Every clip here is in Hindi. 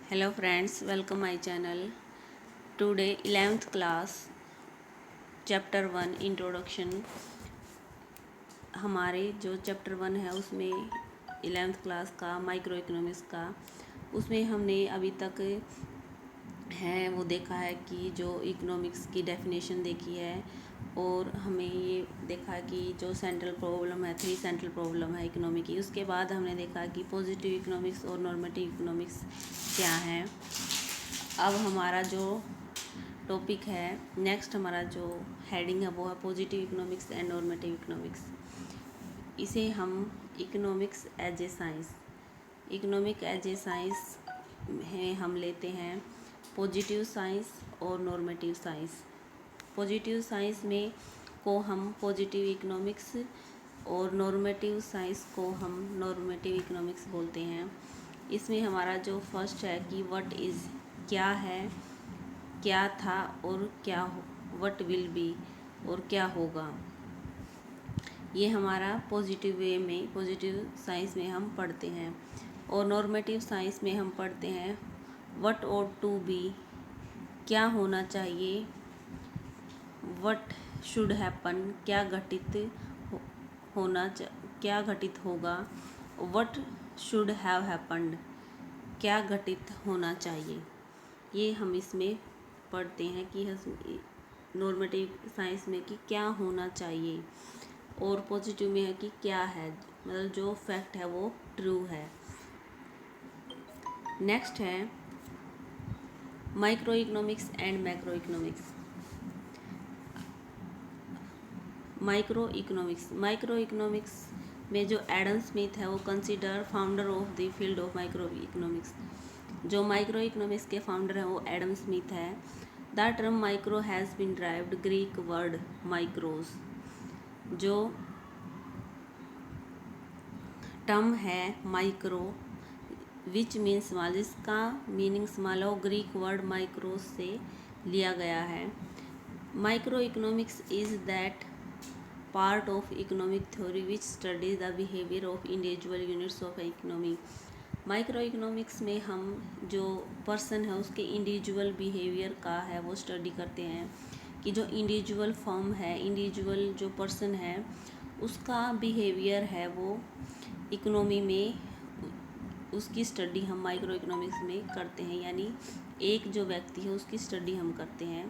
Hello friends, welcome my channel. Today 11th class chapter 1 introduction. हमारे जो चैप्टर 1 है उसमें 11th क्लास का माइक्रो इकोनॉमिक्स का उसमें हमने अभी तक है वो देखा है कि जो इकोनॉमिक्स की डेफिनेशन देखी है और हमें ये देखा कि जो सेंट्रल प्रॉब्लम है 3 सेंट्रल प्रॉब्लम है इकोनॉमी की। उसके बाद हमने देखा कि पॉजिटिव इकोनॉमिक्स और नॉर्मेटिव इकोनॉमिक्स क्या है। अब हमारा जो टॉपिक है नेक्स्ट, हमारा जो हेडिंग है वो है positive economics and normative economics. इसे हम economics as a science, economic as a science है हम लेते हैं पॉजिटिव साइंस और नॉर्मेटिव साइंस। पॉजिटिव साइंस में को हम पॉजिटिव इकोनॉमिक्स और नॉर्मेटिव साइंस को हम नॉर्मेटिव इकोनॉमिक्स बोलते हैं। इसमें हमारा जो फर्स्ट है कि व्हाट इज़, क्या है, क्या था और क्या व्हाट विल बी और क्या होगा, ये हमारा पॉजिटिव वे में पॉजिटिव साइंस में हम पढ़ते हैं। और नॉर्मेटिव साइंस में हम पढ़ते हैं व्हाट ऑट टू बी, क्या होना चाहिए, व्हाट शुड हैपन, क्या घटित होना क्या घटित होगा, व्हाट शुड हैव हैपन्ड, क्या घटित होना चाहिए। ये हम इसमें पढ़ते हैं कि नॉर्मेटिव साइंस में कि क्या होना चाहिए और पॉजिटिव में है कि क्या है, मतलब जो फैक्ट है वो ट्रू है। नेक्स्ट है microeconomics and macroeconomics. Microeconomics में जो एडम स्मिथ है वो consider founder of the field of microeconomics. जो माइक्रो इकोनॉमिक्स के फाउंडर हैं वो एडम स्मिथ है। The term micro has been derived Greek word micros, जो टर्म है माइक्रो विच मीन स्मॉल, जिसका मीनिंग स्मॉल और ग्रीक वर्ड माइक्रोस से लिया गया है। Microeconomics is that part of economic theory which studies the behaviour of individual units of economy. Micro economics में हम जो पर्सन है उसके इंडिविजुअल बिहेवियर का है वो स्टडी करते हैं कि जो इंडिविजुअल फॉर्म है, इंडिविजुअल जो पर्सन है उसका बिहेवियर है वो इकोनॉमी में, उसकी स्टडी हम माइक्रो इकोनॉमिक्स में करते हैं। यानी एक जो व्यक्ति है उसकी स्टडी हम करते हैं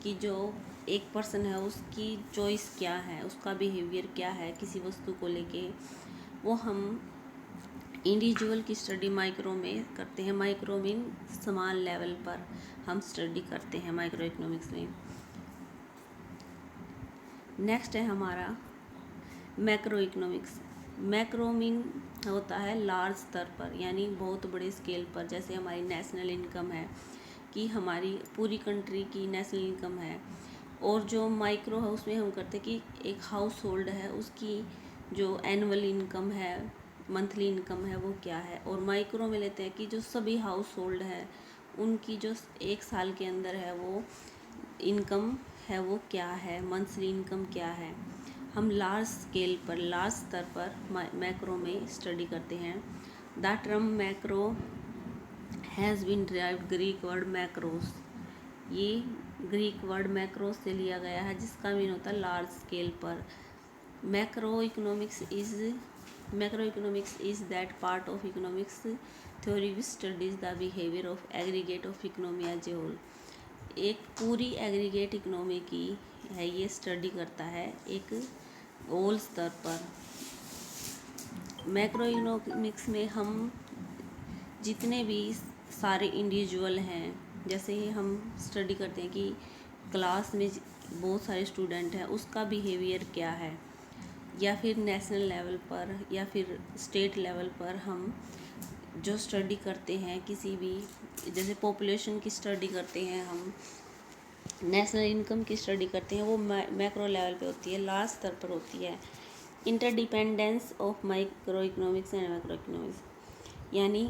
कि जो एक पर्सन है उसकी चॉइस क्या है, उसका बिहेवियर क्या है किसी वस्तु को लेके, वो हम इंडिविजुअल की स्टडी माइक्रो में करते हैं। माइक्रो मीन स्मॉल लेवल पर हम स्टडी करते हैं माइक्रो इकोनॉमिक्स में। नेक्स्ट है हमारा मैक्रो इकोनॉमिक्स। मैक्रो मीन होता है लार्ज स्तर पर, यानी बहुत बड़े स्केल पर। जैसे हमारी नेशनल इनकम है कि हमारी पूरी कंट्री की नेशनल इनकम है, और जो माइक्रो है उसमें हम करते हैं कि एक हाउस होल्ड है उसकी जो एनुअल इनकम है, मंथली इनकम है वो क्या है। और माइक्रो में लेते हैं कि जो सभी हाउस होल्ड है उनकी जो एक साल के अंदर है वो इनकम है वो क्या है, मंथली इनकम क्या है। हम लार्ज स्केल पर, लार्ज स्तर पर मैक्रो में स्टडी करते हैं। The term macro has been derived Greek word macros, ये ग्रीक वर्ड मैक्रोस से लिया गया है जिसका मीन होता है लार्ज स्केल पर। Macro economics is that part of economics theory which studies the behaviour of aggregate of economy as a whole. एक पूरी एग्रीगेट इकोनॉमी की है ये स्टडी करता है एक होल स्तर पर। मैक्रो इकोनॉमिक्स में हम जितने भी सारे इंडिविजुअल हैं, जैसे ही हम स्टडी करते हैं कि क्लास में बहुत सारे स्टूडेंट हैं उसका बिहेवियर क्या है, या फिर नेशनल लेवल पर या फिर स्टेट लेवल पर हम जो स्टडी करते हैं किसी भी, जैसे पॉपुलेशन की स्टडी करते हैं, हम नेशनल इनकम की स्टडी करते हैं, वो मैक्रो लेवल पे होती है, लार्ज स्तर पर होती है। Interdependence of microeconomics and macro economics, यानी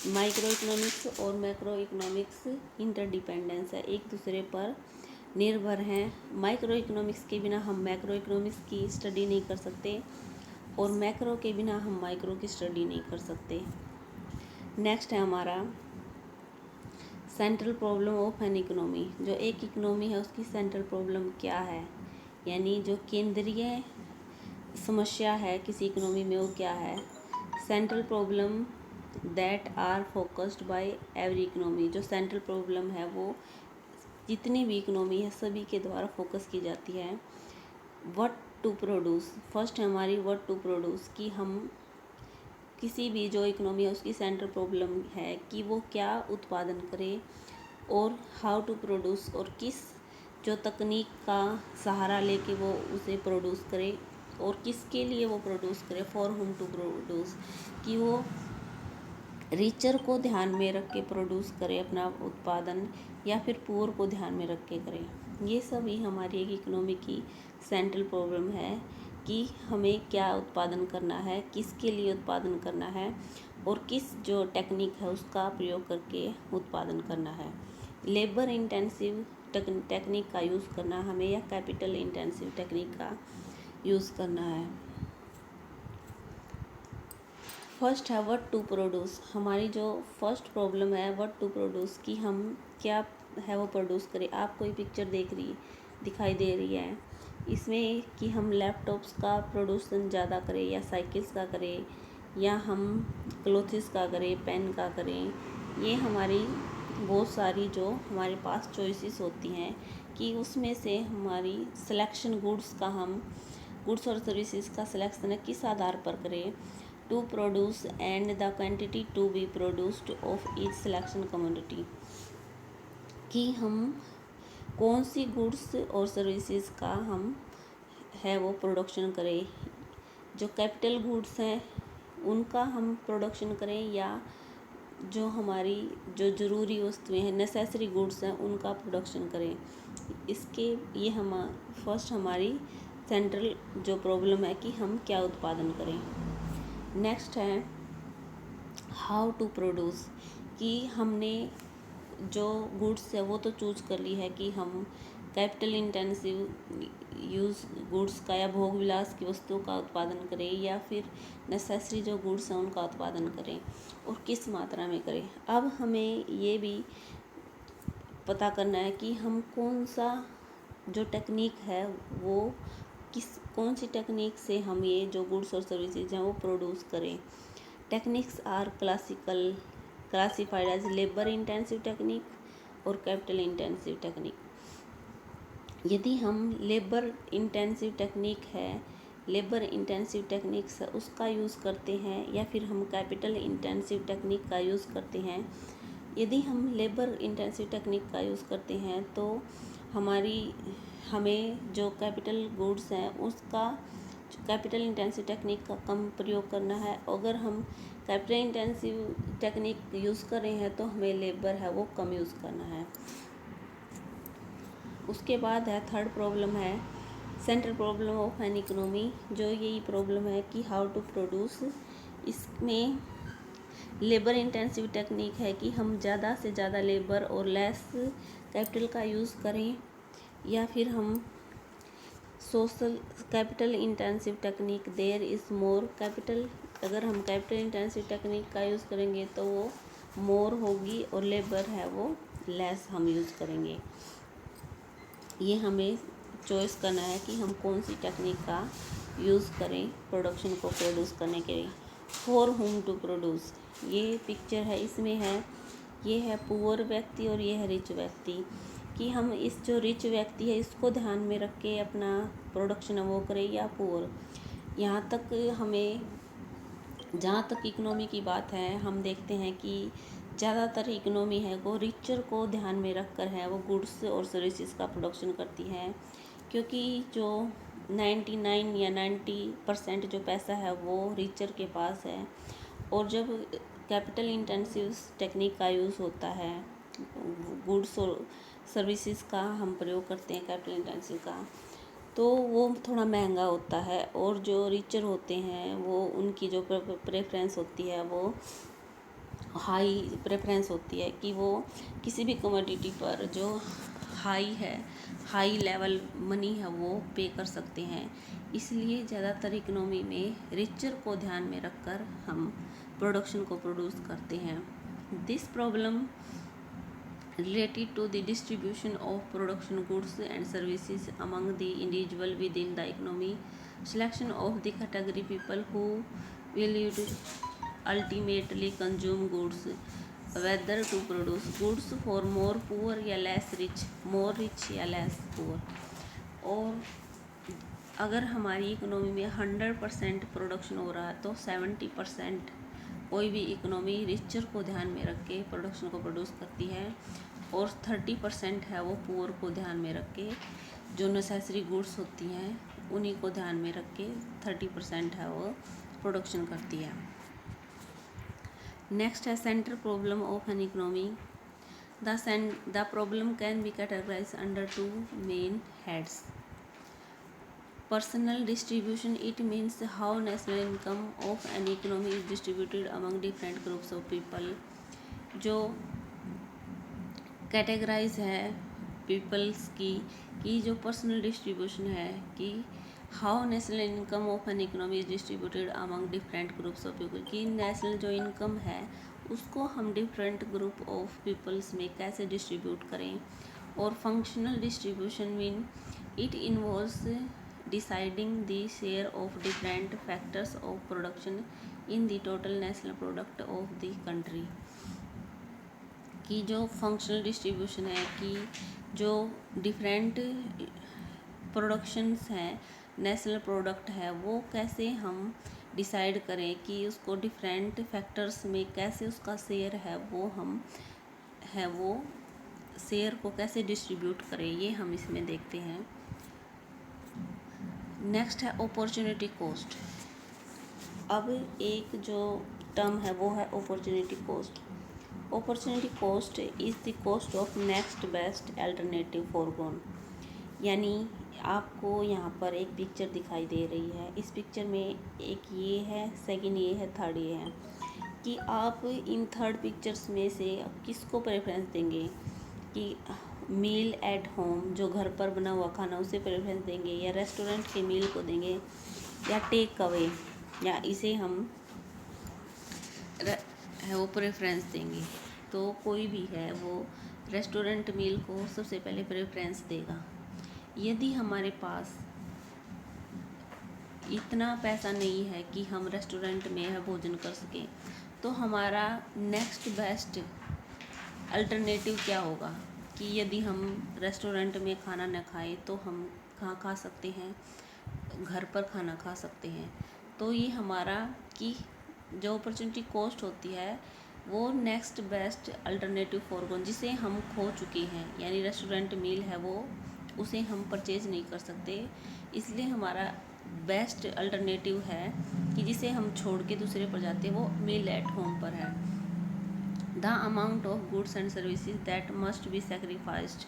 माइक्रो इकोनॉमिक्स और मैक्रो इकोनॉमिक्स इंटरडिपेंडेंस है, एक दूसरे पर निर्भर हैं। माइक्रो इकोनॉमिक्स के बिना हम मैक्रो इकोनॉमिक्स की स्टडी नहीं कर सकते और मैक्रो के बिना हम माइक्रो की स्टडी नहीं कर सकते। नेक्स्ट है हमारा central problem of an economy, जो एक इकोनॉमी है उसकी सेंट्रल प्रॉब्लम क्या है, यानी जो केंद्रीय समस्या है किसी इकोनॉमी में वो क्या है। Central problem that are focused by every economy, जो सेंट्रल प्रॉब्लम है वो जितनी भी इकोनॉमी है सभी के द्वारा फोकस की जाती है। व्हाट टू प्रोड्यूस, फर्स्ट हमारी व्हाट टू प्रोड्यूस, कि हम किसी भी जो इकोनॉमी है उसकी सेंट्रल प्रॉब्लम है कि वो क्या उत्पादन करे, और हाउ टू प्रोड्यूस, और किस जो तकनीक का सहारा लेके वो उसे प्रोड्यूस करे और किसके लिए वो प्रोड्यूस करे, फॉर हुम टू प्रोड्यूस, कि वो रिचर को ध्यान में रख के प्रोड्यूस करे अपना उत्पादन या फिर पुअर को ध्यान में रख के करे। ये सभी हमारी एक इकोनॉमी की सेंट्रल प्रॉब्लम है कि हमें क्या उत्पादन करना है, किसके लिए उत्पादन करना है और किस जो टेक्निक है उसका प्रयोग करके उत्पादन करना है। लेबर इंटेंसिव टेक्निक का यूज़ करना हमें या कैपिटल इंटेंसिव टेक्निक का यूज़ करना है। फर्स्ट है व्हाट टू प्रोड्यूस, हमारी जो फर्स्ट प्रॉब्लम है व्हाट टू प्रोड्यूस, कि हम क्या है वो प्रोड्यूस करें। आपको ये पिक्चर दिखाई दे रही है, इसमें कि हम लैपटॉप्स का प्रोडक्शन ज़्यादा करें या साइकिल्स का करें या हम क्लोथ्स का करें, पेन का करें। ये हमारी बहुत सारी जो हमारे पास चॉइसेस होती हैं कि उसमें से हमारी सिलेक्शन गुड्स और सर्विसेज का सिलेक्शन है किस आधार पर करें। To produce and the quantity to be produced of each selection commodity, कि हम कौन सी गुड्स और सर्विसेज का हम है वो प्रोडक्शन करें। जो कैपिटल गुड्स हैं उनका हम प्रोडक्शन करें या जो हमारी जो ज़रूरी वस्तुएं हैं नेसेसरी गुड्स हैं उनका प्रोडक्शन करें। इसके ये फर्स्ट हमारी सेंट्रल जो प्रॉब्लम है कि हम क्या उत्पादन करें। नेक्स्ट है हाउ टू प्रोड्यूस, कि हमने जो गुड्स है वो तो चूज कर ली है कि हम कैपिटल इंटेंसिव यूज़ गुड्स का या भोग विलास की वस्तुओं का उत्पादन करें या फिर नेसेसरी जो गुड्स हैं उनका उत्पादन करें और किस मात्रा में करें। अब हमें ये भी पता करना है कि हम कौन सा जो टेक्निक है वो कौन सी टेक्निक से हम ये जो गुड्स और सर्विसेज हैं वो प्रोड्यूस करें। Techniques are classified as labour intensive technique और कैपिटल इंटेंसिव टेक्निक। यदि हम लेबर इंटेंसिव टेक्निक्स उसका यूज़ करते हैं या फिर हम कैपिटल इंटेंसिव टेक्निक का यूज़ करते हैं। यदि हम लेबर इंटेंसिव टेक्निक का यूज़ करते हैं तो हमें जो कैपिटल गुड्स हैं उसका कैपिटल इंटेंसिव टेक्निक का कम प्रयोग करना है। अगर हम कैपिटल इंटेंसिव टेक्निक यूज़ कर रहे हैं तो हमें लेबर है वो कम यूज़ करना है। उसके बाद है थर्ड प्रॉब्लम है central problem of an economy, जो यही प्रॉब्लम है कि हाउ टू प्रोड्यूस। इसमें लेबर इंटेंसिव टेक्निक है कि हम ज़्यादा से ज़्यादा लेबर और लेस कैपिटल का यूज़ करें या फिर हम social capital intensive technique there is more capital. अगर हम कैपिटल इंटेंसिव टेक्निक का यूज़ करेंगे तो वो मोर होगी और लेबर है वो लेस हम यूज़ करेंगे। ये हमें चॉइस करना है कि हम कौन सी टेक्निक का यूज़ करें प्रोडक्शन को प्रोड्यूस करने के लिए। फॉर हुम टू प्रोड्यूस, ये पिक्चर है, इसमें है ये है पुअर व्यक्ति और ये है रिच व्यक्ति, कि हम इस जो रिच व्यक्ति है इसको ध्यान में रख के अपना प्रोडक्शन वो करें या पुअर। यहाँ तक हमें जहाँ तक इकोनॉमी की बात है हम देखते हैं कि ज़्यादातर इकोनॉमी है वो रिचर को ध्यान में रख कर है वो गुड्स और सर्विसेज का प्रोडक्शन करती है, क्योंकि जो 99 या 90% जो पैसा है वो रिचर के पास है। और जब कैपिटल इंटेंसिव टेक्निक का यूज़ होता है गुड्स और सर्विसेज का हम प्रयोग करते हैं कैपिटल इंटेंसिव का, तो वो थोड़ा महंगा होता है और जो रिचर होते हैं वो उनकी जो प्रेफरेंस होती है वो हाई प्रेफरेंस होती है कि वो किसी भी कमोडिटी पर जो हाई लेवल मनी है वो पे कर सकते हैं। इसलिए ज़्यादातर इकोनॉमी में रिचर को ध्यान में रखकर हम प्रोडक्शन को प्रोड्यूस करते हैं। This problem related to the distribution of production goods and services among the individual within the economy, selection of the category people who will ultimately consume goods, whether to produce goods for more poor या less rich, more rich या less poor। और अगर हमारी इकोनॉमी में 100% प्रोडक्शन हो रहा है तो 70% कोई भी इकोनॉमी रिचर को ध्यान में रख के प्रोडक्शन को प्रोड्यूस करती है, और 30% है वो पुअर को ध्यान में रख के जो नेसेसरी गुड्स होती हैं उन्हीं को ध्यान में रख के 30% है वो प्रोडक्शन करती है। नेक्स्ट है centre problem of an economy. The problem can be categorise under two main heads. Personal distribution, it means how national income of an economy is distributed among different groups of people। जो कैटेगराइज है पीपल्स की कि जो पर्सनल डिस्ट्रीब्यूशन है कि how national income of an economy is distributed among different groups of people, कि नेशनल जो इनकम है उसको हम डिफरेंट ग्रुप ऑफ पीपल्स में कैसे डिस्ट्रीब्यूट करें। और functional distribution mean it involves deciding the share of different factors of production in the total national product of the country। कि जो फंक्शनल डिस्ट्रीब्यूशन है कि जो डिफरेंट प्रोडक्शंस हैं नेशनल प्रोडक्ट है वो कैसे हम डिसाइड करें कि उसको डिफरेंट फैक्टर्स में कैसे उसका शेयर है वो शेयर को कैसे डिस्ट्रीब्यूट करें, ये हम इसमें देखते हैं। नेक्स्ट है अपॉर्चुनिटी कॉस्ट। अब एक जो टर्म है वो है opportunity cost. Opportunity cost is the cost of next best alternative foregone. यानी आपको यहाँ पर एक पिक्चर दिखाई दे रही है, इस पिक्चर में एक ये है, सेकंड ये है, थर्ड ये है, कि आप इन थर्ड पिक्चर्स में से किसको प्रेफरेंस देंगे कि मील एट होम जो घर पर बना हुआ खाना उसे प्रेफरेंस देंगे, या रेस्टोरेंट के मील को देंगे, या टेक अवे, या इसे हम वो प्रेफरेंस देंगे। तो कोई भी है वो रेस्टोरेंट मील को सबसे पहले प्रेफरेंस देगा। यदि हमारे पास इतना पैसा नहीं है कि हम रेस्टोरेंट में है भोजन कर सकें, तो हमारा नेक्स्ट बेस्ट अल्टरनेटिव क्या होगा कि यदि हम रेस्टोरेंट में खाना न खाएं तो हम कहाँ खा सकते हैं, घर पर खाना खा सकते हैं। तो ये हमारा कि जो अपॉर्चुनिटी कॉस्ट होती है वो नेक्स्ट बेस्ट अल्टरनेटिव फॉरगॉन जिसे हम खो चुके हैं, यानी रेस्टोरेंट मील है वो उसे हम परचेज नहीं कर सकते, इसलिए हमारा बेस्ट अल्टरनेटिव है कि जिसे हम छोड़ के दूसरे पर जाते हैं वो मील एट होम पर है। The amount of goods and services that must be sacrificed,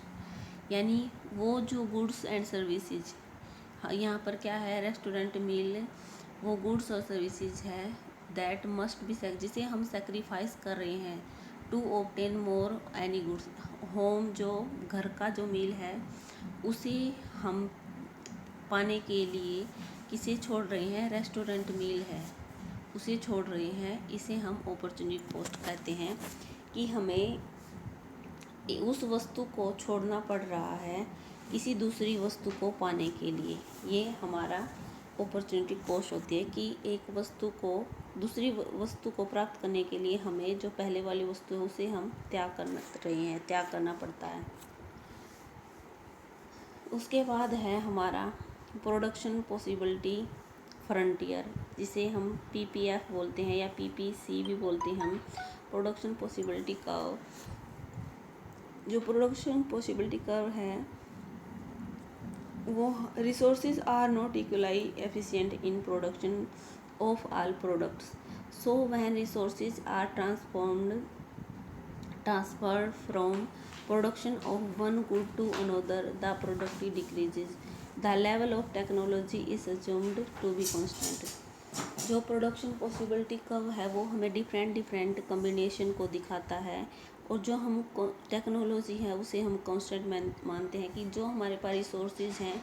यानी वो जो गुड्स एंड सर्विसेज यहाँ पर क्या है, रेस्टोरेंट मील वो गुड्स और सर्विसेज है दैट मस्ट बी जिसे हम सेक्रीफाइस कर रहे हैं to obtain more any goods. Home जो घर का जो मील है उसे हम पाने के लिए किसे छोड़ रहे हैं, रेस्टोरेंट मील है उसे छोड़ रहे हैं। इसे हम अपॉर्चुनिटी कॉस्ट कहते हैं कि हमें उस वस्तु को छोड़ना पड़ रहा है किसी दूसरी वस्तु को पाने के लिए। ये हमारा अपॉर्चुनिटी कॉस्ट होती है कि एक वस्तु को दूसरी वस्तु को प्राप्त करने के लिए हमें जो पहले वाली वस्तु है उसे हम त्याग करना पड़ता है। उसके बाद है हमारा प्रोडक्शन पॉसिबिलिटी फ्रंटियर, जिसे हम पीपीएफ बोलते हैं या पीपीसी भी बोलते हैं हम। प्रोडक्शन पॉसिबिलिटी कर्व, जो प्रोडक्शन पॉसिबिलिटी कर्व है वो resources are not equally efficient in production of all products, so when resources are transferred from production of one good to another, the productivity decreases, the level of technology is assumed to be constant। जो प्रोडक्शन पॉसिबिलिटी कर्व है वो हमें डिफरेंट कम्बिनेशन को दिखाता है, और जो हम टेक्नोलॉजी है उसे हम कांस्टेंट मानते हैं कि जो हमारे पास रिसोर्सेज हैं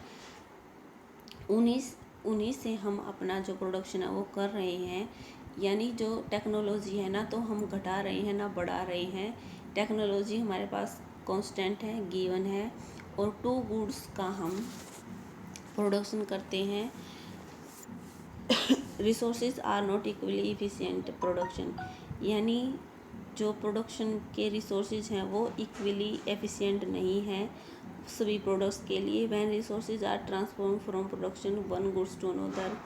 उन्हीं से हम अपना जो प्रोडक्शन है वो कर रहे हैं। यानी जो टेक्नोलॉजी है ना तो हम घटा रहे हैं ना बढ़ा रहे हैं, टेक्नोलॉजी हमारे पास कांस्टेंट है, गिवन है, और 2 गुड्स का हम प्रोडक्शन करते हैं। Resources are not equally efficient production, यानी जो प्रोडक्शन के रिसोर्सेज हैं वो इक्वली एफिशिएंट नहीं है सभी प्रोडक्ट्स के लिए। When resources are transform from production one goods to another,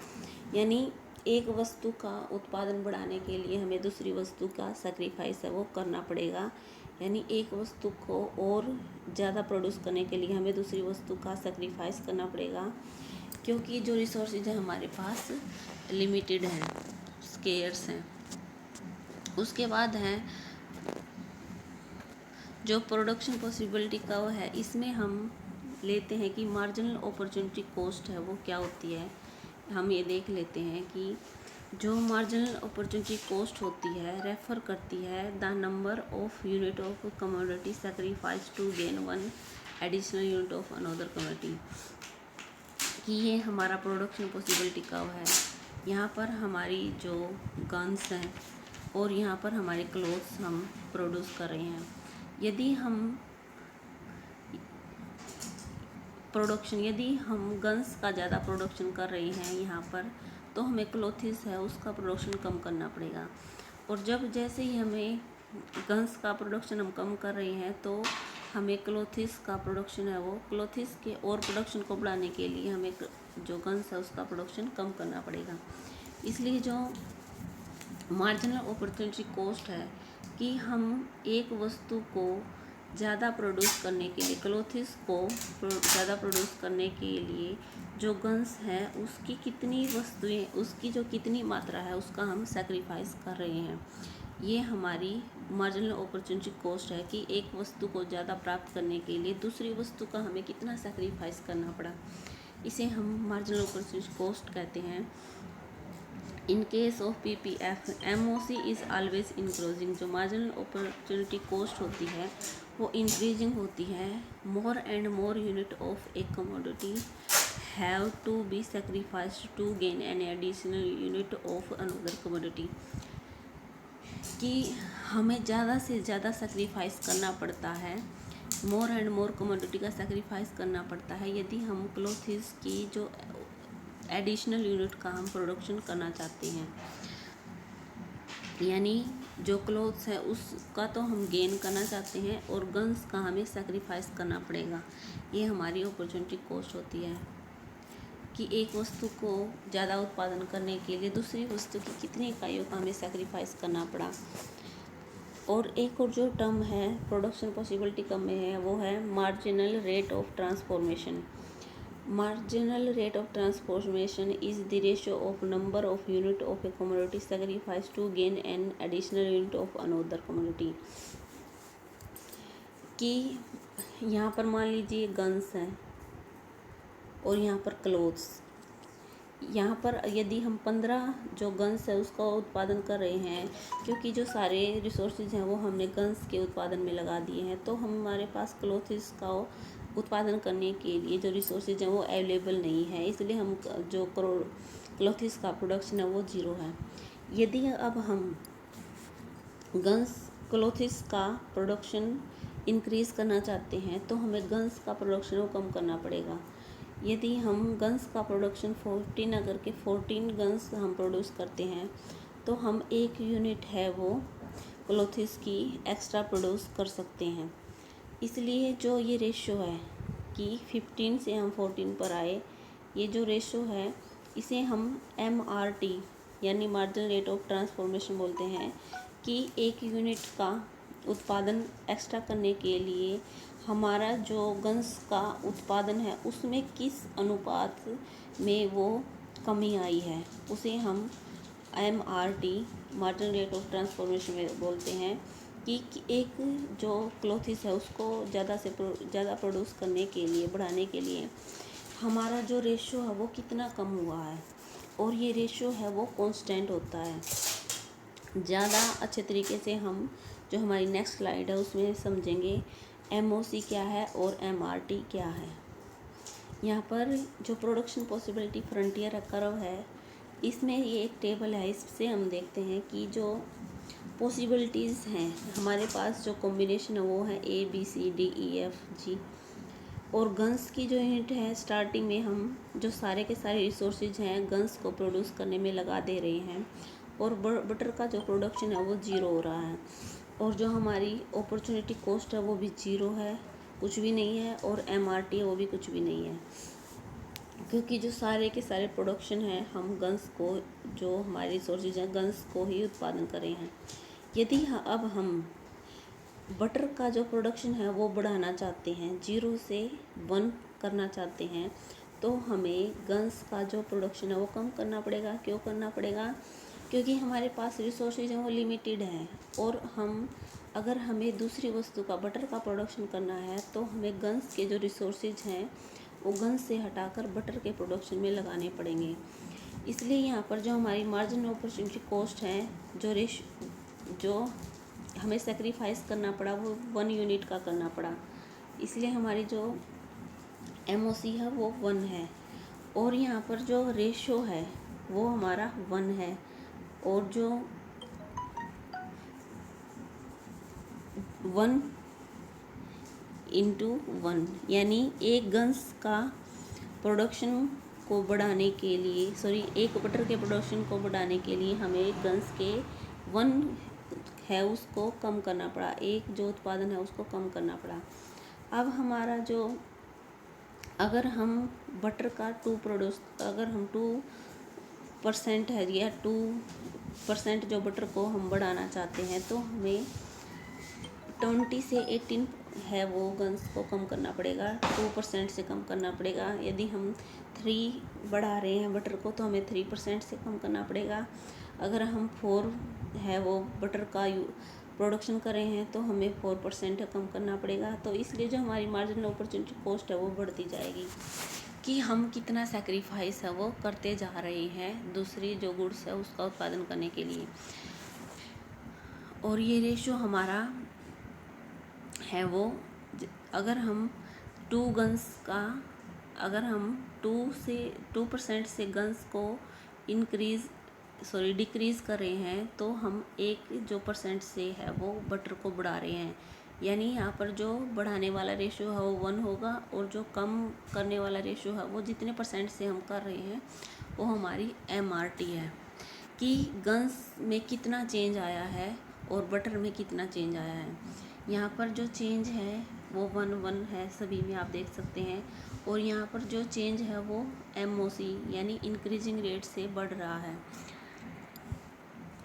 यानी एक वस्तु का उत्पादन बढ़ाने के लिए हमें दूसरी वस्तु का सेक्रीफाइस है वो करना पड़ेगा। यानी एक वस्तु को और ज़्यादा प्रोड्यूस करने के लिए हमें दूसरी वस्तु का सेक्रीफाइस करना पड़ेगा, क्योंकि जो रिसोर्सेज है हमारे पास लिमिटेड हैं, स्केर्स हैं। उसके बाद है जो प्रोडक्शन पॉसिबिलिटी का वो है, इसमें हम लेते हैं कि मार्जिनल अपॉर्चुनिटी कॉस्ट है वो क्या होती है। हम ये देख लेते हैं कि जो मार्जिनल अपॉर्चुनिटी कॉस्ट होती है रेफर करती है the number of unit of commodity sacrifice to gain one additional unit of another commodity, कि ये हमारा प्रोडक्शन पॉसिबिलिटी कर्व है। यहाँ पर हमारी जो गन्स हैं और यहाँ पर हमारे क्लोथ्स हम प्रोड्यूस कर रहे हैं। यदि हम गन्स का ज़्यादा प्रोडक्शन कर रहे हैं यहाँ पर, तो हमें क्लोथ्स है उसका प्रोडक्शन कम करना पड़ेगा। और जैसे ही हमें गन्स का प्रोडक्शन हम कम कर रहे हैं तो हमें क्लोथ्स का प्रोडक्शन है वो क्लोथ्स के और प्रोडक्शन को बढ़ाने के लिए हमें जो गन्स है उसका प्रोडक्शन कम करना पड़ेगा। इसलिए जो मार्जिनल अपॉर्चुनिटी कॉस्ट है कि हम एक वस्तु को ज़्यादा प्रोड्यूस करने के लिए, क्लोथ्स को ज़्यादा प्रोड्यूस करने के लिए जो गन्स है उसकी कितनी वस्तुएं, उसकी जो कितनी मात्रा है उसका हम सेक्रीफाइस कर रहे हैं। ये हमारी मार्जिनल अपॉर्चुनिटी कॉस्ट है कि एक वस्तु को ज़्यादा प्राप्त करने के लिए दूसरी वस्तु का हमें कितना सेक्रीफाइस करना पड़ा, इसे हम मार्जिनल अपॉर्चुनिटी कॉस्ट कहते हैं। In case of PPF MOC is always increasing, जो मार्जिनल अपॉर्चुनिटी कॉस्ट होती है वो इंक्रीजिंग होती है। More and more unit of a commodity have to be sacrificed to gain an additional unit of another commodity, कि हमें ज़्यादा से ज़्यादा सेक्रीफाइस करना पड़ता है, मोर एंड मोर कमोडिटी का सेक्रीफाइस करना पड़ता है यदि हम क्लोथ्स की जो एडिशनल यूनिट का हम प्रोडक्शन करना चाहते हैं। यानी जो क्लोथ्स है उसका तो हम गेन करना चाहते हैं और गन्स का हमें सेक्रीफाइस करना पड़ेगा। ये हमारी अपॉर्चुनिटी कॉस्ट होती है कि एक वस्तु को ज़्यादा उत्पादन करने के लिए दूसरी वस्तु की कितनी इकाइयों का हमें सेक्रीफाइस करना पड़ा। और एक और जो टर्म है प्रोडक्शन पॉसिबिलिटी कम में है वो है marginal rate of transformation. Marginal rate of transformation is the ratio of number of unit of a commodity sacrificed to gain an additional unit of another commodity, कि यहाँ पर मान लीजिए गन्स हैं और यहाँ पर क्लोथ्स। यहाँ पर यदि हम 15 जो गन्स है उसका उत्पादन कर रहे हैं, क्योंकि जो सारे रिसोर्सेज हैं वो हमने गन्स के उत्पादन में लगा दिए हैं, तो हमारे पास क्लोथ्स का उत्पादन करने के लिए जो रिसोर्सेज हैं वो अवेलेबल नहीं है, इसलिए हम जो क्लोथ्स का प्रोडक्शन है वो 0 है। यदि अब हम क्लोथ्स का प्रोडक्शन इंक्रीज़ करना चाहते हैं तो हमें गन्स का प्रोडक्शन को कम करना पड़ेगा। यदि हम गन्स का प्रोडक्शन 14 अगर के 14 गन्स हम प्रोड्यूस करते हैं तो हम 1 यूनिट है वो क्लोथ्स की एक्स्ट्रा प्रोड्यूस कर सकते हैं। इसलिए जो ये रेशो है कि 15 से हम 14 पर आए, ये जो रेशो है इसे हम MRT यानी मार्जिनल रेट ऑफ ट्रांसफॉर्मेशन बोलते हैं, कि एक यूनिट का उत्पादन एक्स्ट्रा करने के लिए हमारा जो गन्स का उत्पादन है उसमें किस अनुपात में वो कमी आई है, उसे हम MRT marginal rate of transformation में बोलते हैं। कि एक जो क्लोथ्स है उसको ज़्यादा प्रोड्यूस करने के लिए, बढ़ाने के लिए हमारा जो रेशो है वो कितना कम हुआ है, और ये रेशो है वो कांस्टेंट होता है। ज़्यादा अच्छे तरीके से हम जो हमारी नेक्स्ट स्लाइड है उसमें समझेंगे MOC क्या है और MRT क्या है। यहाँ पर जो प्रोडक्शन पॉसिबिलिटी फ्रंटियर कर्व है, इसमें ये एक टेबल है, इससे हम देखते हैं कि जो पॉसिबिलिटीज़ हैं हमारे पास, जो कॉम्बिनेशन है वो है ABCDEFG। और गन्स की जो यूनिट है, स्टार्टिंग में हम जो सारे के सारे रिसोर्सेज हैं गन्स को प्रोड्यूस करने में लगा दे रहे हैं, और बटर का जो प्रोडक्शन है वो ज़ीरो हो रहा है, और जो हमारी अपॉर्चुनिटी कॉस्ट है वो भी ज़ीरो है, कुछ भी नहीं है, और MRT है वो भी कुछ भी नहीं है, क्योंकि जो सारे के सारे प्रोडक्शन है हम गन्स को, जो हमारे रिसोर्सेज हैं गन्स को ही उत्पादन कर रहे हैं। यदि अब हम बटर का जो प्रोडक्शन है वो बढ़ाना चाहते हैं, 0 से 1 करना चाहते हैं, तो हमें गन्स का जो प्रोडक्शन है वो कम करना पड़ेगा। क्यों करना पड़ेगा? क्योंकि हमारे पास रिसोर्सेज हैं वो लिमिटेड हैं, और अगर हमें दूसरी वस्तु का, बटर का प्रोडक्शन करना है, तो हमें गन्स के जो रिसोर्सेज हैं वो गन्स से हटाकर बटर के प्रोडक्शन में लगाने पड़ेंगे। इसलिए यहाँ पर जो हमारी मार्जिन अपॉर्चुनिटी कॉस्ट है, जो हमें सेक्रीफाइस करना पड़ा, वो 1 यूनिट का करना पड़ा। इसलिए हमारी जो MOC है वो 1 है, और यहाँ पर जो रेशो है वो हमारा 1 है, और जो 1 × 1 यानी एक गन्स का प्रोडक्शन को बढ़ाने के लिए, एक बटर के प्रोडक्शन को बढ़ाने के लिए हमें गन्स के 1 है उसको कम करना पड़ा, एक जो उत्पादन है उसको कम करना पड़ा। अब हमारा जो, अगर हम बटर का अगर हम 2% है या 2% जो बटर को हम बढ़ाना चाहते हैं, तो हमें 20 से 18 है वो गन्स को कम करना पड़ेगा, 2% से कम करना पड़ेगा। यदि हम 3 बढ़ा रहे हैं बटर को, तो हमें 3% से कम करना पड़ेगा। अगर हम 4 है वो बटर का प्रोडक्शन कर रहे हैं, तो हमें 4% कम करना पड़ेगा। तो इसलिए जो हमारी मार्जिनल अपॉर्चुनिटी कॉस्ट है वो बढ़ती जाएगी, कि हम कितना सेक्रीफाइस है वो करते जा रहे हैं दूसरी जो गुड्स है उसका उत्पादन करने के लिए। और ये रेशो हमारा है वो, अगर हम 2% से गन्स को डिक्रीज़ कर रहे हैं, तो हम 1% से है वो बटर को बढ़ा रहे हैं। यानी यहाँ पर जो बढ़ाने वाला रेशो है वो 1 होगा, और जो कम करने वाला रेशो है वो जितने % से हम कर रहे हैं वो हमारी MRT है, कि गन्स में कितना चेंज आया है और बटर में कितना चेंज आया है। यहाँ पर जो चेंज है वो 1 है, सभी में आप देख सकते हैं, और यहाँ पर जो चेंज है वो MOC यानी इंक्रीजिंग रेट से बढ़ रहा है।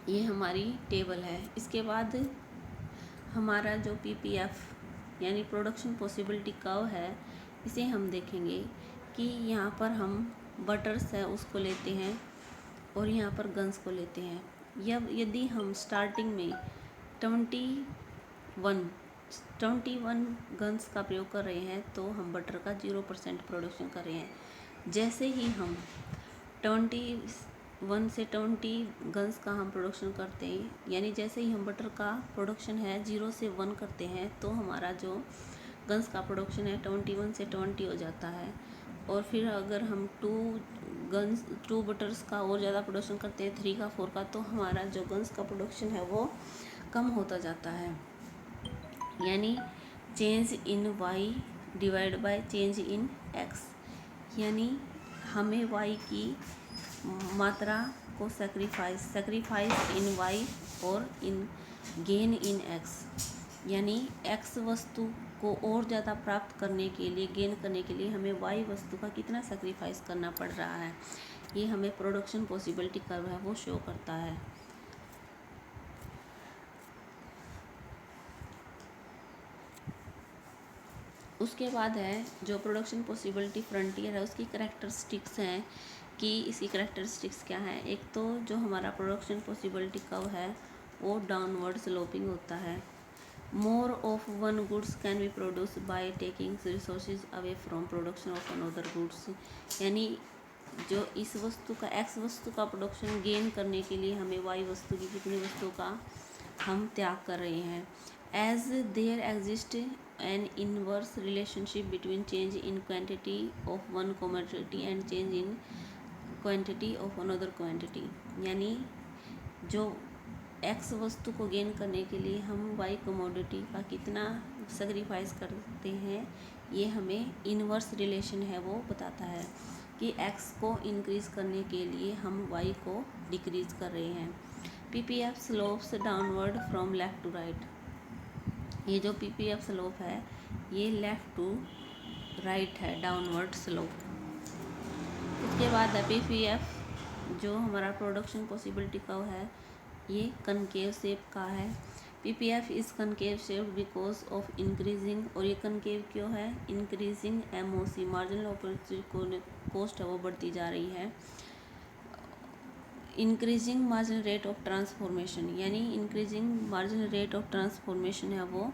ये हमारी टेबल है। इसके बाद हमारा जो PPF यानी प्रोडक्शन पॉसिबिलिटी कर्व है, इसे हम देखेंगे कि यहाँ पर हम बटर्स है उसको लेते हैं और यहाँ पर गन्स को लेते हैं। यदि हम स्टार्टिंग में 21 गन्स का प्रयोग कर रहे हैं, तो हम बटर का 0% प्रोडक्शन कर रहे हैं। जैसे ही हम 21 से 20 गन्स का हम प्रोडक्शन करते हैं, यानी जैसे ही हम बटर का प्रोडक्शन है 0 से 1 करते हैं, तो हमारा जो गन्स का प्रोडक्शन है 21 से 20 हो जाता है। और फिर अगर हम 2 बटर्स का और ज़्यादा प्रोडक्शन करते हैं, 3 का 4 का, तो हमारा जो गन्स का प्रोडक्शन है वो कम होता जाता है। यानी change in Y divide by change in X, यानी हमें Y की मात्रा को सेक्रीफाइस इन Y और इन गेन इन X, यानी X वस्तु को और ज़्यादा प्राप्त करने के लिए, गेन करने के लिए हमें Y वस्तु का कितना सेक्रीफाइस करना पड़ रहा है, ये हमें प्रोडक्शन पॉसिबिलिटी कर्व है वो शो करता है। उसके बाद है जो प्रोडक्शन पॉसिबिलिटी फ्रंटियर है, उसकी करैक्टरिस्टिक्स हैं कि इसकी करैक्टरिस्टिक्स क्या है। एक तो जो हमारा प्रोडक्शन पॉसिबिलिटी कर्व है वो डाउनवर्ड स्लोपिंग होता है। More of one goods can be produce by taking resources away from production of another goods, यानी जो इस वस्तु का, X वस्तु का प्रोडक्शन गेन करने के लिए हमें Y वस्तु की कितनी वस्तु का हम त्याग कर रहे हैं। As there exist an inverse relationship between change in quantity of one commodity and change in quantity of another quantity, यानी जो एक्स वस्तु को गेन करने के लिए हम वाई कमोडिटी का कितना सेक्रीफाइस करते हैं, ये हमें इनवर्स रिलेशन है वो बताता है कि एक्स को इंक्रीज़ करने के लिए हम वाई को डिक्रीज़ कर रहे हैं। PPF slopes downward from left to right. ये जो पीपीएफ स्लोप है ये लेफ़्ट टू राइट है, डाउनवर्ड स्लोप। उसके बाद है पीपीएफ जो हमारा प्रोडक्शन पॉसिबिलिटी कर्व है ये कनकेव शेप का है। PPF is concave shape because of increasing, और ये कनकेव क्यों है, increasing MOC marginal operating cost है वो बढ़ती जा रही है। Increasing marginal rate of transformation, यानी increasing marginal rate of transformation है वो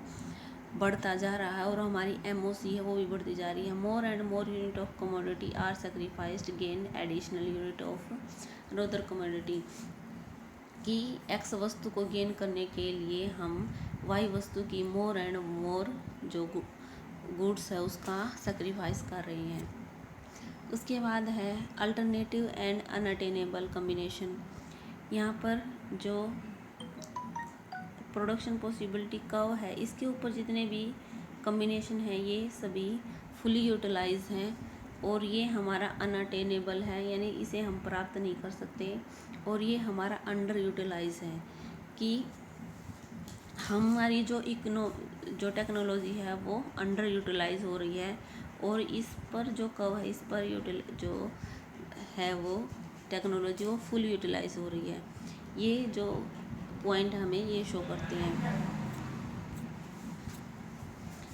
बढ़ता जा रहा है, और हमारी एमओसी है वो भी बढ़ती जा रही है। More and more unit of commodity are sacrificed gain additional unit of another commodity, कि एक्स वस्तु को गेन करने के लिए हम वाई वस्तु की मोर एंड मोर जो गुड्स है उसका सेक्रीफाइस कर रहे हैं। उसके बाद है अल्टरनेटिव एंड अनअटेनेबल कम्बिनेशन। यहाँ पर जो प्रोडक्शन पॉसिबिलिटी कर्व है इसके ऊपर जितने भी कम्बिनेशन है ये सभी फुली यूटिलाइज हैं, और ये हमारा अनअटेनेबल है, यानी इसे हम प्राप्त नहीं कर सकते, और ये हमारा अंडर यूटिलाइज है कि हमारी जो टेक्नोलॉजी है वो अंडर यूटिलाइज हो रही है, और इस पर जो कर्व है इस पर जो है वो टेक्नोलॉजी वो फुल यूटिलाइज हो रही है। ये जो पॉइंट हमें ये शो करते हैं।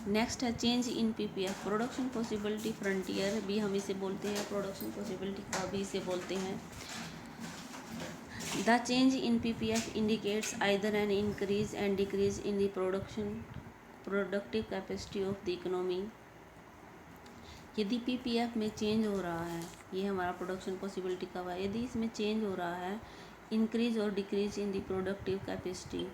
नेक्स्ट है change in PPF, production possibility frontier भी हम इसे बोलते हैं, प्रोडक्शन पॉसिबिलिटी का भी इसे बोलते हैं। The change in PPF indicates either an increase and decrease in the productive capacity of the economy. यदि पीपीएफ में चेंज हो रहा है, ये हमारा प्रोडक्शन पॉसिबिलिटी का है, यदि इसमें चेंज हो रहा है इंक्रीज और decrease in the productive capacity,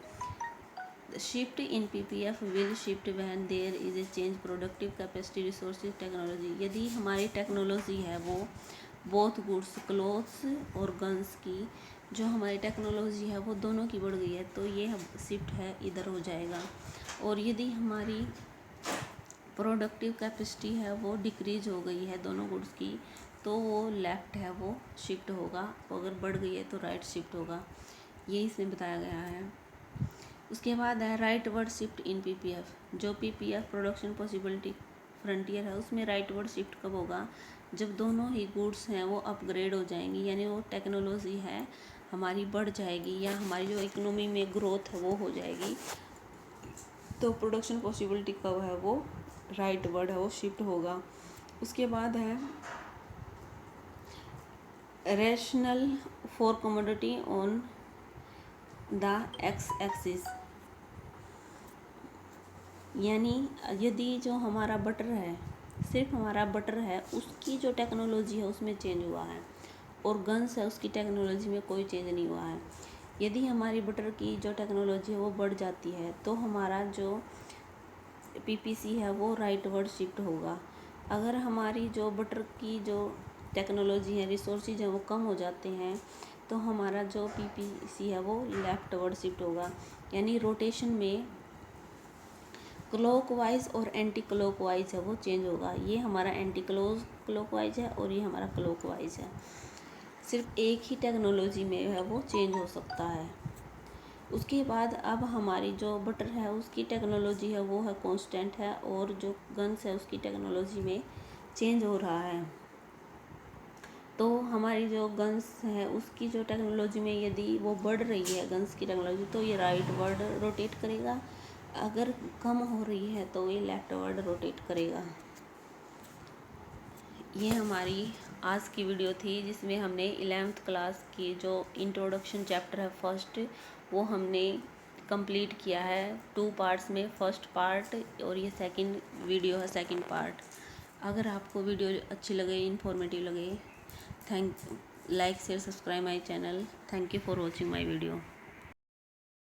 shift in PPF will shift when there is a change productive capacity resources technology. यदि हमारी टेक्नोलॉजी है वो बोथ गुड्स क्लोथ्स और गन्स की जो हमारी टेक्नोलॉजी है वो दोनों की बढ़ गई है तो ये शिफ्ट है इधर हो जाएगा, और यदि हमारी प्रोडक्टिव कैपेसिटी है वो डिक्रीज हो गई है दोनों गुड्स की तो वो लेफ़्ट है वो शिफ्ट होगा, अगर बढ़ गई है तो राइट शिफ्ट होगा, ये इसमें बताया गया है। उसके बाद है right word shift in PPF, जो पीपीएफ प्रोडक्शन पॉसिबिलिटी फ्रंटियर है उसमें राइट वर्ड शिफ्ट कब होगा, जब दोनों ही गुड्स हैं वो अपग्रेड हो जाएंगी, यानी वो टेक्नोलॉजी है हमारी बढ़ जाएगी या हमारी जो इकोनॉमी में ग्रोथ है वो हो जाएगी, तो प्रोडक्शन पॉसिबिलिटी कब है वो राइट वर्ड है वो शिफ्ट होगा। उसके बाद है rational for commodity on the x axis, यानी यदि जो हमारा बटर है सिर्फ हमारा बटर है उसकी जो टेक्नोलॉजी है उसमें चेंज हुआ है, और गन्स है उसकी टेक्नोलॉजी में कोई चेंज नहीं हुआ है। यदि हमारी बटर की जो टेक्नोलॉजी है वो बढ़ जाती है तो हमारा जो पीपीसी है वो राइट वर्ड शिफ्ट होगा। अगर हमारी जो बटर की जो टेक्नोलॉजी है रिसोर्सेज है वो कम हो जाते हैं तो हमारा जो पीपीसी है वो लेफ़्ट वर्ड शिफ्ट होगा, यानी रोटेशन में क्लॉकवाइज और एंटी क्लॉकवाइज है वो चेंज होगा। ये हमारा एंटी क्लॉकवाइज है और ये हमारा क्लॉकवाइज है, सिर्फ एक ही टेक्नोलॉजी में है वो चेंज हो सकता है। उसके बाद अब हमारी जो बटर है उसकी टेक्नोलॉजी है वो है कांस्टेंट है, और जो गन्स है उसकी टेक्नोलॉजी में चेंज हो रहा है, तो हमारी जो गन्स है उसकी जो टेक्नोलॉजी में यदि वो बढ़ रही है गन्स की टेक्नोलॉजी तो ये राइट वर्ड रोटेट करेगा, अगर कम हो रही है तो ये लेफ्ट वर्ड रोटेट करेगा। ये हमारी आज की वीडियो थी जिसमें हमने 11th क्लास की जो इंट्रोडक्शन चैप्टर है फर्स्ट वो हमने कंप्लीट किया है 2 पार्ट्स में, फर्स्ट पार्ट और ये सेकंड वीडियो है सेकंड पार्ट। अगर आपको वीडियो अच्छी लगे इन्फॉर्मेटिव लगे like share subscribe my channel. Thank you for watching my video.